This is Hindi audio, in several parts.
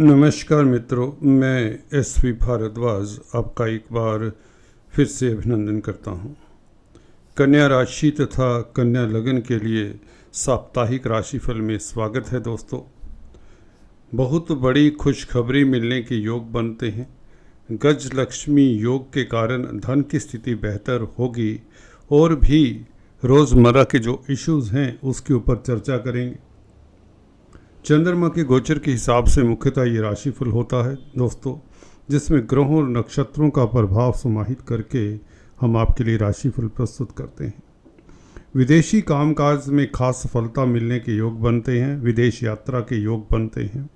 नमस्कार मित्रों, मैं एसवी भारद्वाज आपका एक बार फिर से अभिनंदन करता हूं। कन्या राशि तथा कन्या लगन के लिए साप्ताहिक राशिफल में स्वागत है। दोस्तों, बहुत बड़ी खुशखबरी मिलने के योग बनते हैं। गज लक्ष्मी योग के कारण धन की स्थिति बेहतर होगी और भी रोज़मर्रा के जो इश्यूज़ हैं उसके ऊपर चर्चा करेंगे। चंद्रमा के गोचर के हिसाब से मुख्यतः ये राशिफल होता है दोस्तों, जिसमें ग्रहों और नक्षत्रों का प्रभाव समाहित करके हम आपके लिए राशिफल प्रस्तुत करते हैं। विदेशी कामकाज में खास सफलता मिलने के योग बनते हैं। विदेश यात्रा के योग बनते हैं।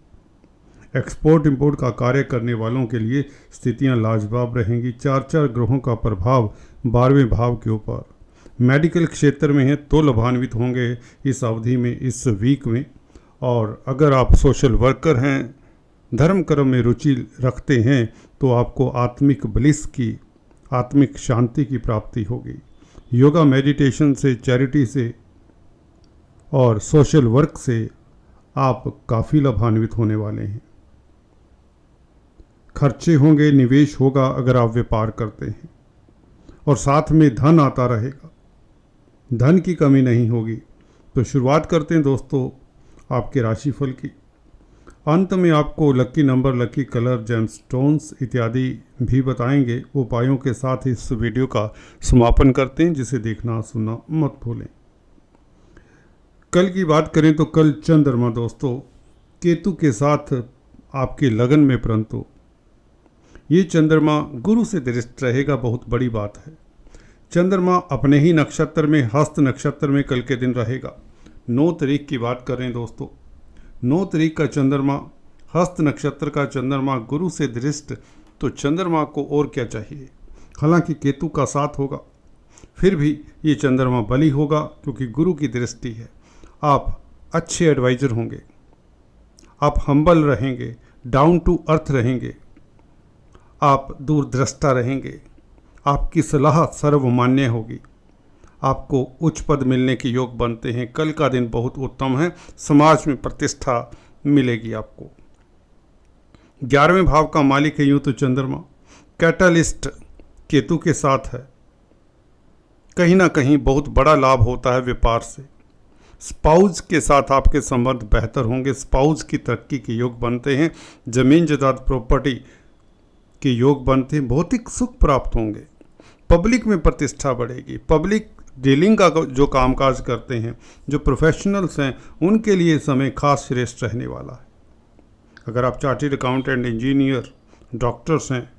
एक्सपोर्ट इंपोर्ट का कार्य करने वालों के लिए स्थितियां लाजवाब रहेंगी। 4 ग्रहों का प्रभाव 12वें भाव के ऊपर। मेडिकल क्षेत्र में है तो लाभान्वित होंगे इस अवधि में, इस वीक में। और अगर आप सोशल वर्कर हैं, धर्म कर्म में रुचि रखते हैं, तो आपको आत्मिक ब्लिस की, आत्मिक शांति की प्राप्ति होगी। योगा मेडिटेशन से, चैरिटी से और सोशल वर्क से आप काफ़ी लाभान्वित होने वाले हैं। खर्चे होंगे, निवेश होगा अगर आप व्यापार करते हैं, और साथ में धन आता रहेगा, धन की कमी नहीं होगी। तो शुरुआत करते हैं दोस्तों आपके राशिफल की। अंत में आपको lucky number, lucky colour, gemstones इत्यादि भी बताएंगे। उपायों के साथ इस वीडियो का समापन करते हैं, जिसे देखना सुनना मत भूलें। कल की बात करें तो कल चंद्रमा दोस्तों केतु के साथ आपके लगन में, परंतु ये चंद्रमा गुरु से दृष्ट रहेगा। बहुत बड़ी बात है। चंद्रमा अपने ही नक्षत्र में, हस्त नक्षत्र में कल के दिन रहेगा। 9 तारीख की बात कर रहे हैं दोस्तों। 9 तारीख का चंद्रमा, हस्त नक्षत्र का चंद्रमा गुरु से दृष्ट, तो चंद्रमा को और क्या चाहिए। हालांकि केतु का साथ होगा, फिर भी ये चंद्रमा बली होगा क्योंकि गुरु की दृष्टि है। आप अच्छे एडवाइज़र होंगे, आप हम्बल रहेंगे, डाउन टू अर्थ रहेंगे, आप दूरदृष्टा रहेंगे, आपकी सलाह सर्वमान्य होगी, आपको उच्च पद मिलने के योग बनते हैं। कल का दिन बहुत उत्तम है, समाज में प्रतिष्ठा मिलेगी आपको। 11वें भाव का मालिक है यूँ तो चंद्रमा, कैटलिस्ट केतु के साथ है। कहीं ना कहीं बहुत बड़ा लाभ होता है व्यापार से। स्पाउस के साथ आपके संबंध बेहतर होंगे। स्पाउस की तरक्की के योग बनते हैं। जमीन जायदाद प्रॉपर्टी के योग बनते हैं। भौतिक सुख प्राप्त होंगे। पब्लिक में प्रतिष्ठा बढ़ेगी। पब्लिक डीलिंग का जो कामकाज करते हैं, जो प्रोफेशनल्स हैं, उनके लिए समय खास श्रेष्ठ रहने वाला है। अगर आप चार्टर्ड अकाउंटेंट, इंजीनियर, डॉक्टर्स हैं,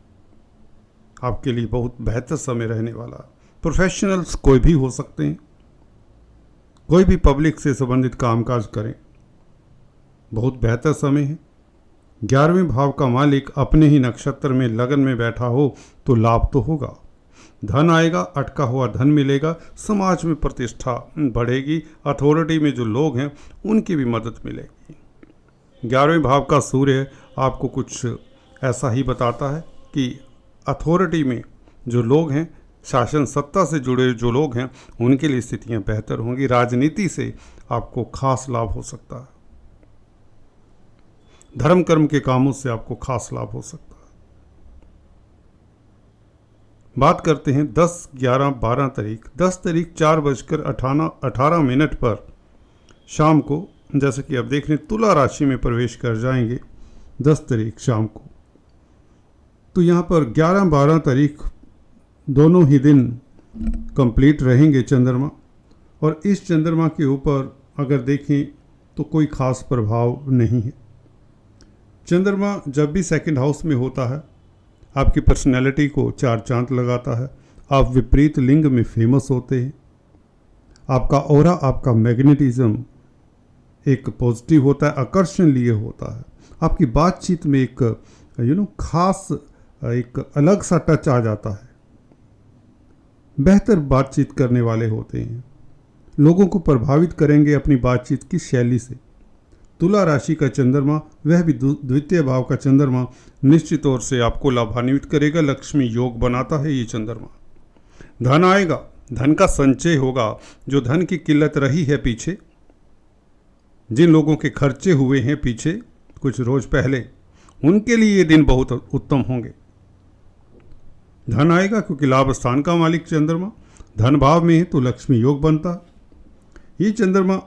आपके लिए बहुत बेहतर समय रहने वाला है। प्रोफेशनल्स कोई भी हो सकते हैं, कोई भी पब्लिक से संबंधित कामकाज करें, बहुत बेहतर समय है। 11वें भाव का मालिक अपने ही नक्षत्र में लगन में बैठा हो तो लाभ तो होगा। धन आएगा, अटका हुआ धन मिलेगा, समाज में प्रतिष्ठा बढ़ेगी, अथॉरिटी में जो लोग हैं उनकी भी मदद मिलेगी। 11वें भाव का सूर्य आपको कुछ ऐसा ही बताता है कि अथॉरिटी में जो लोग हैं, शासन सत्ता से जुड़े जो लोग हैं, उनके लिए स्थितियां बेहतर होंगी। राजनीति से आपको खास लाभ हो सकता है। धर्म कर्म के कामों से आपको खास लाभ हो सकता है। बात करते हैं 10, 11, 12 तारीख। 10 तारीख 4:18 पर शाम को, जैसे कि आप देख रहे हैं, तुला राशि में प्रवेश कर जाएंगे 10 तारीख शाम को। तो यहाँ पर 11, 12 तारीख दोनों ही दिन कंप्लीट रहेंगे चंद्रमा। और इस चंद्रमा के ऊपर अगर देखें तो कोई खास प्रभाव नहीं है। चंद्रमा जब भी सेकंड हाउस में होता है, आपकी पर्सनैलिटी को 4 चांद लगाता है। आप विपरीत लिंग में फेमस होते हैं। आपका ऑरा, आपका मैग्नेटिज्म एक पॉजिटिव होता है, आकर्षण लिए होता है। आपकी बातचीत में एक खास, एक अलग सा टच आ जाता है। बेहतर बातचीत करने वाले होते हैं, लोगों को प्रभावित करेंगे अपनी बातचीत की शैली से। तुला राशि का चंद्रमा, वह भी द्वितीय भाव का चंद्रमा, निश्चित तौर से आपको लाभान्वित करेगा। लक्ष्मी योग बनाता है ये चंद्रमा। धन आएगा, धन का संचय होगा। जो धन की किल्लत रही है पीछे, जिन लोगों के खर्चे हुए हैं पीछे कुछ रोज पहले, उनके लिए ये दिन बहुत उत्तम होंगे। धन आएगा क्योंकि लाभ स्थान का मालिक चंद्रमा धन भाव में है तो लक्ष्मी योग बनता। ये चंद्रमा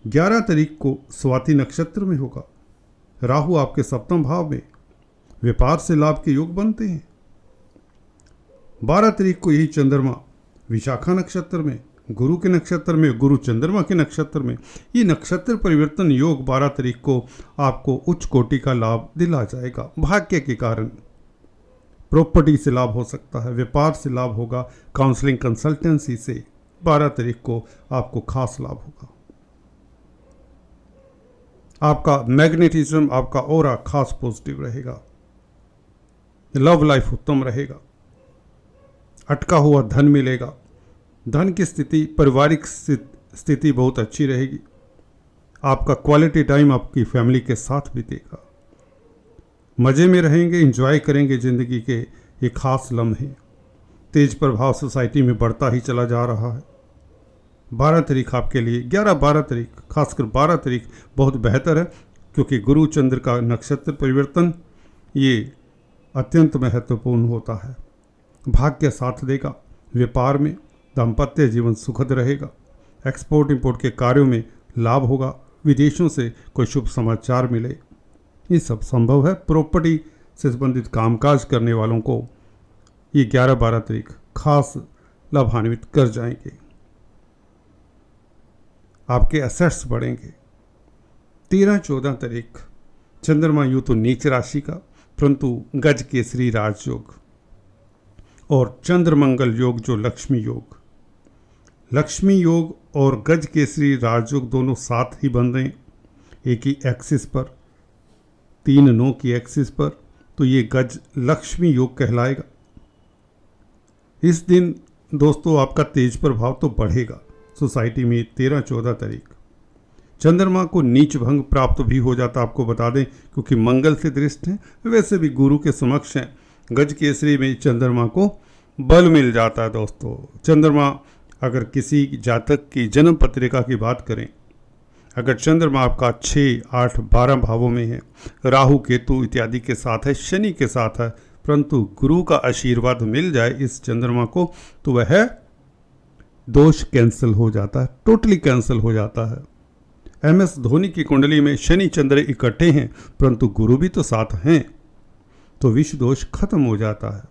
11 तारीख को स्वाति नक्षत्र में होगा। राहु आपके सप्तम भाव में, व्यापार से लाभ के योग बनते हैं। 12 तारीख को यही चंद्रमा विशाखा नक्षत्र में, गुरु के नक्षत्र में, गुरु चंद्रमा के नक्षत्र में, ये नक्षत्र परिवर्तन योग 12 तारीख को आपको उच्च कोटि का लाभ दिला जाएगा। भाग्य के कारण प्रॉपर्टी से लाभ हो सकता है, व्यापार से लाभ होगा, काउंसलिंग कंसल्टेंसी से 12 तारीख को आपको खास लाभ होगा। आपका मैग्नेटिज्म, आपका ऑरा खास पॉजिटिव रहेगा। लव लाइफ उत्तम रहेगा। अटका हुआ धन मिलेगा। धन की स्थिति, पारिवारिक स्थिति बहुत अच्छी रहेगी। आपका क्वालिटी टाइम आपकी फैमिली के साथ बीतेगा। मज़े में रहेंगे, एंजॉय करेंगे ज़िंदगी के ये खास लम्हे। तेज प्रभाव सोसाइटी में बढ़ता ही चला जा रहा है। 12 तारीख आपके लिए, 11-12 तारीख, खासकर 12 तारीख बहुत बेहतर है क्योंकि गुरु चंद्र का नक्षत्र परिवर्तन ये अत्यंत महत्वपूर्ण होता है। भाग्य साथ देगा। व्यापार में दाम्पत्य जीवन सुखद रहेगा। एक्सपोर्ट इंपोर्ट के कार्यों में लाभ होगा। विदेशों से कोई शुभ समाचार मिले, ये सब संभव है। प्रॉपर्टी से संबंधित कामकाज करने वालों को ये 11-12 तारीख खास लाभान्वित कर जाएंगे। आपके एसेट्स बढ़ेंगे। 13-14 तारीख चंद्रमा यूँ तो नीच राशि का, परंतु गज केसरी राजयोग और चंद्र मंगल योग जो लक्ष्मी योग और गज केसरी राजयोग दोनों साथ ही बन रहे हैं एक ही एक्सिस पर, 3-9 की एक्सिस पर, तो ये गज लक्ष्मी योग कहलाएगा। इस दिन दोस्तों आपका तेज प्रभाव तो बढ़ेगा सोसाइटी में। 13-14 तारीख चंद्रमा को नीच भंग प्राप्त भी हो जाता, आपको बता दें, क्योंकि मंगल से दृष्ट हैं, वैसे भी गुरु के समक्ष हैं। गज केसरी में चंद्रमा को बल मिल जाता है दोस्तों। चंद्रमा अगर किसी जातक की जन्म पत्रिका की बात करें, अगर चंद्रमा आपका 6, 8, 12 भावों में है, राहु केतु इत्यादि के साथ है, शनि के साथ है, परंतु गुरु का आशीर्वाद मिल जाए इस चंद्रमा को तो वह दोष कैंसिल हो जाता है, टोटली कैंसिल हो जाता है। MS धोनी की कुंडली में शनि चंद्र इकट्ठे हैं परंतु गुरु भी तो साथ हैं, तो विष दोष खत्म हो जाता है।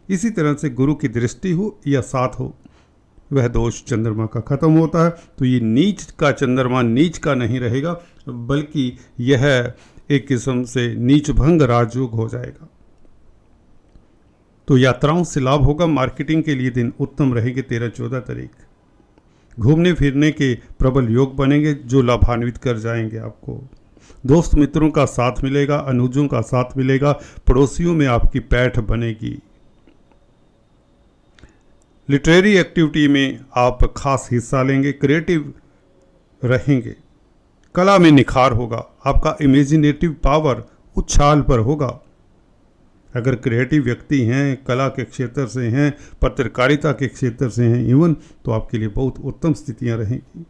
इसी तरह से गुरु की दृष्टि हो या साथ हो, वह दोष चंद्रमा का खत्म होता है। तो ये नीच का चंद्रमा नीच का नहीं रहेगा, बल्कि यह एक किस्म से नीच भंग राजयोग हो जाएगा। तो यात्राओं से लाभ होगा। मार्केटिंग के लिए दिन उत्तम रहेंगे। 13-14 तारीख घूमने फिरने के प्रबल योग बनेंगे जो लाभान्वित कर जाएंगे आपको। दोस्त मित्रों का साथ मिलेगा, अनुजों का साथ मिलेगा, पड़ोसियों में आपकी पैठ बनेगी। लिटरेरी एक्टिविटी में आप खास हिस्सा लेंगे, क्रिएटिव रहेंगे, कला में निखार होगा, आपका इमेजिनेटिव पावर उछाल पर होगा। अगर क्रिएटिव व्यक्ति हैं, कला के क्षेत्र से हैं, पत्रकारिता के क्षेत्र से हैं इवन, तो आपके लिए बहुत उत्तम स्थितियां रहेंगी।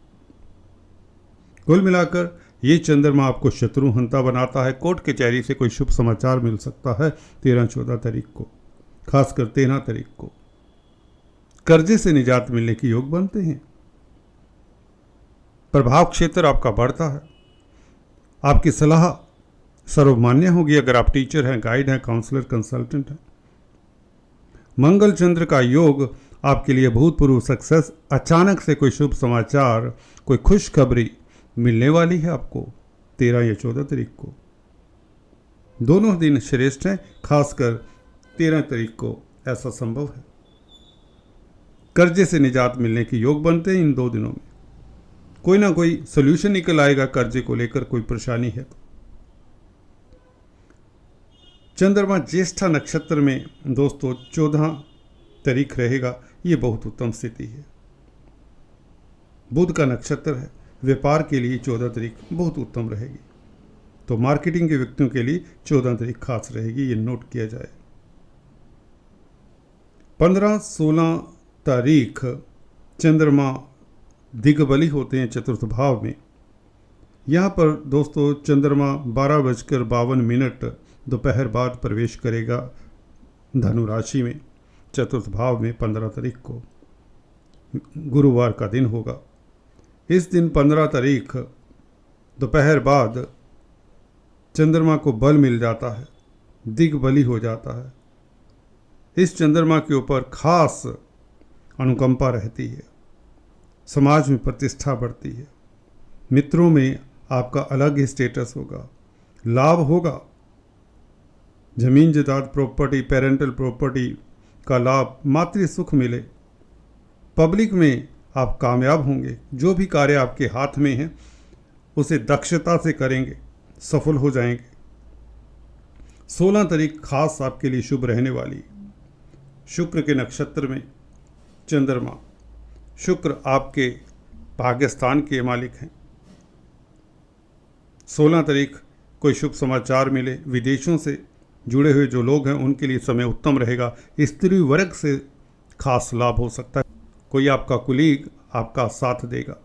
कुल मिलाकर ये चंद्रमा आपको शत्रुहंता बनाता है। कोर्ट कचहरी से कोई शुभ समाचार मिल सकता है 13-14 तारीख को। खासकर 13 तारीख को कर्जे से निजात मिलने के योग बनते हैं। प्रभाव क्षेत्र आपका बढ़ता है। आपकी सलाह सर्वमान्य होगी अगर आप टीचर हैं, गाइड हैं, काउंसलर, कंसल्टेंट हैं। मंगल चंद्र का योग आपके लिए भूतपूर्व सक्सेस, अचानक से कोई शुभ समाचार, कोई खुशखबरी मिलने वाली है आपको 13 या 14 तारीख को। दोनों दिन श्रेष्ठ हैं, खासकर 13 तारीख को ऐसा संभव है। कर्जे से निजात मिलने के योग बनते हैं इन 2 दिनों में। कोई ना कोई सोल्यूशन निकल आएगा कर्जे को लेकर, कोई परेशानी है तो। चंद्रमा ज्येष्ठा नक्षत्र में दोस्तों 14 तारीख रहेगा, ये बहुत उत्तम स्थिति है। बुध का नक्षत्र है। व्यापार के लिए 14 तारीख बहुत उत्तम रहेगी। तो मार्केटिंग के व्यक्तियों के लिए 14 तारीख खास रहेगी, ये नोट किया जाए। 15-16 तारीख चंद्रमा दिग्बली होते हैं चतुर्थ भाव में। यहाँ पर दोस्तों चंद्रमा 12:52 दोपहर बाद प्रवेश करेगा धनु राशि में, चतुर्थ भाव में 15 तारीख को। गुरुवार का दिन होगा। इस दिन 15 तारीख दोपहर बाद चंद्रमा को बल मिल जाता है, दिग्बली हो जाता है। इस चंद्रमा के ऊपर खास अनुकंपा रहती है, समाज में प्रतिष्ठा बढ़ती है, मित्रों में आपका अलग ही स्टेटस होगा, लाभ होगा। जमीन जायदाद प्रॉपर्टी, पेरेंटल प्रॉपर्टी का लाभ, मातृ सुख मिले, पब्लिक में आप कामयाब होंगे। जो भी कार्य आपके हाथ में है उसे दक्षता से करेंगे, सफल हो जाएंगे। 16 तारीख खास आपके लिए शुभ रहने वाली। शुक्र के नक्षत्र में चंद्रमा, शुक्र आपके भाग्यस्थान के मालिक हैं। 16 तारीख कोई शुभ समाचार मिले, विदेशों से जुड़े हुए जो लोग हैं उनके लिए समय उत्तम रहेगा। स्त्री वर्ग से खास लाभ हो सकता है, कोई आपका कुलीग आपका साथ देगा।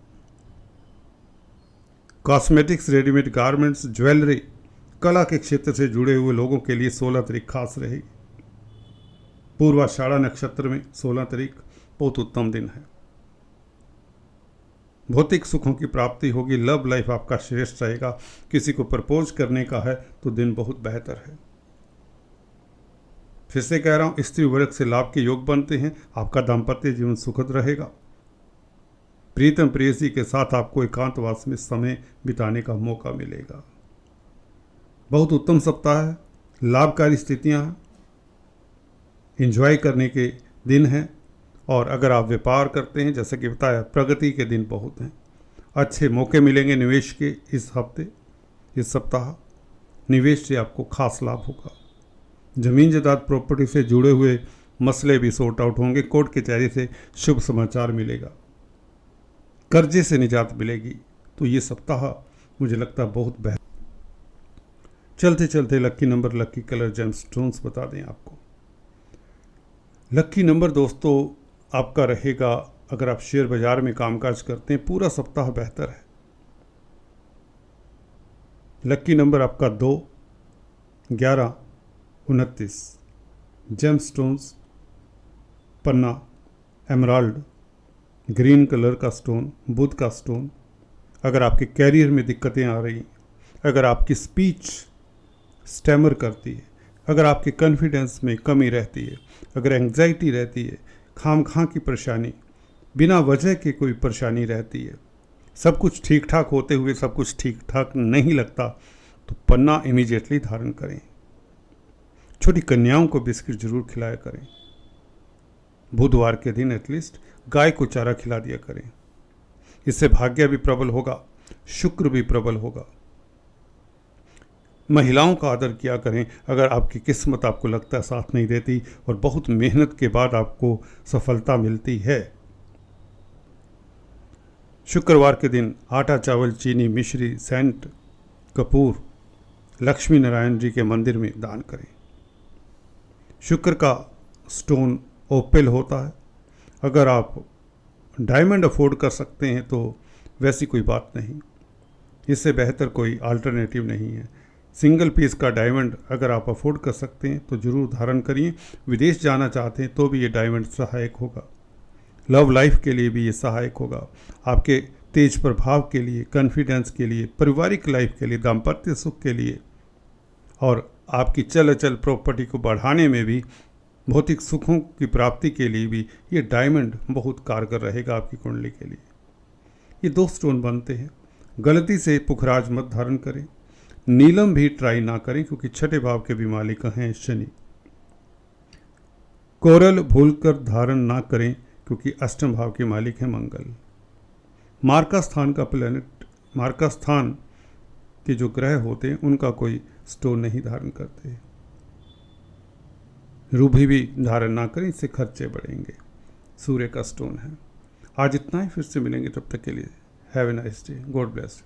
कॉस्मेटिक्स, रेडीमेड गारमेंट्स, ज्वेलरी, कला के क्षेत्र से जुड़े हुए लोगों के लिए 16 तारीख खास रहेगी। पूर्वाषाढ़ा नक्षत्र में 16 तारीख बहुत उत्तम दिन है। भौतिक सुखों की प्राप्ति होगी, लव लाइफ आपका श्रेष्ठ रहेगा। किसी को प्रपोज करने का है तो दिन बहुत बेहतर है। फिर से कह रहा हूं, स्त्री वर्ग से लाभ के योग बनते हैं। आपका दाम्पत्य जीवन सुखद रहेगा। प्रीतम प्रेयसी के साथ आपको एकांतवास में समय बिताने का मौका मिलेगा। बहुत उत्तम सप्ताह है, लाभकारी स्थितियां हैं, एंजॉय करने के दिन हैं। और अगर आप व्यापार करते हैं, जैसे कि बताया, प्रगति के दिन बहुत हैं। अच्छे मौके मिलेंगे निवेश के इस हफ्ते, इस सप्ताह। निवेश से आपको खास लाभ होगा। जमीन जायदाद प्रॉपर्टी से जुड़े हुए मसले भी सॉर्ट आउट होंगे। कोर्ट कचहरी से शुभ समाचार मिलेगा, कर्जे से निजात मिलेगी। तो ये सप्ताह मुझे लगता है बहुत बेहतर। चलते चलते लक्की नंबर, लक्की कलर, जेमस्टोन्स बता दें आपको। लक्की नंबर दोस्तों आपका रहेगा, अगर आप शेयर बाजार में कामकाज करते हैं, पूरा सप्ताह बेहतर है। लक्की नंबर आपका 2, 11, 29। जेमस्टोन्स पन्ना, एमराल्ड, ग्रीन कलर का स्टोन, बुध का स्टोन। अगर आपके कैरियर में दिक्कतें आ रही, अगर आपकी स्पीच स्टैमर करती है, अगर आपके कॉन्फिडेंस में कमी रहती है, अगर एंग्जाइटी रहती है, खाम खां की परेशानी, बिना वजह के कोई परेशानी रहती है, सब कुछ ठीक ठाक होते हुए सब कुछ ठीक ठाक नहीं लगता, तो पन्ना इमीडिएटली धारण करें। छोटी कन्याओं को बिस्किट जरूर खिलाया करें। बुधवार के दिन एटलीस्ट गाय को चारा खिला दिया करें। इससे भाग्य भी प्रबल होगा, शुक्र भी प्रबल होगा। महिलाओं का आदर किया करें। अगर आपकी किस्मत आपको लगता है साथ नहीं देती और बहुत मेहनत के बाद आपको सफलता मिलती है। शुक्रवार के दिन आटा, चावल, चीनी, मिश्री, सेंट, कपूर लक्ष्मी नारायण जी के मंदिर में दान करें। शुक्र का स्टोन ओपेल होता है। अगर आप डायमंड अफोर्ड कर सकते हैं तो वैसी कोई बात नहीं, इससे बेहतर कोई अल्टरनेटिव नहीं है। सिंगल पीस का डायमंड अगर आप अफोर्ड कर सकते हैं तो ज़रूर धारण करिए। विदेश जाना चाहते हैं तो भी ये डायमंड सहायक होगा। लव लाइफ के लिए भी ये सहायक होगा। आपके तेज प्रभाव के लिए, कॉन्फिडेंस के लिए, पारिवारिक लाइफ के लिए, दाम्पत्य सुख के लिए और आपकी चल अचल प्रॉपर्टी को बढ़ाने में भी, भौतिक सुखों की प्राप्ति के लिए भी ये डायमंड बहुत कारगर रहेगा आपकी कुंडली के लिए। ये 2 स्टोन बनते हैं। गलती से पुखराज मत धारण करें। नीलम भी ट्राई ना करें क्योंकि छठे भाव के भी मालिक हैं शनि। कोरल भूलकर धारण ना करें क्योंकि अष्टम भाव के मालिक हैं मंगल। मार्का स्थान का प्लैनेट, मार्का स्थान के जो ग्रह होते हैं उनका कोई स्टोन नहीं धारण करते। रूबी भी धारण ना करें, इससे खर्चे बढ़ेंगे। सूर्य का स्टोन है। आज इतना ही, फिर से मिलेंगे, तब तक के लिए have a nice day, God bless.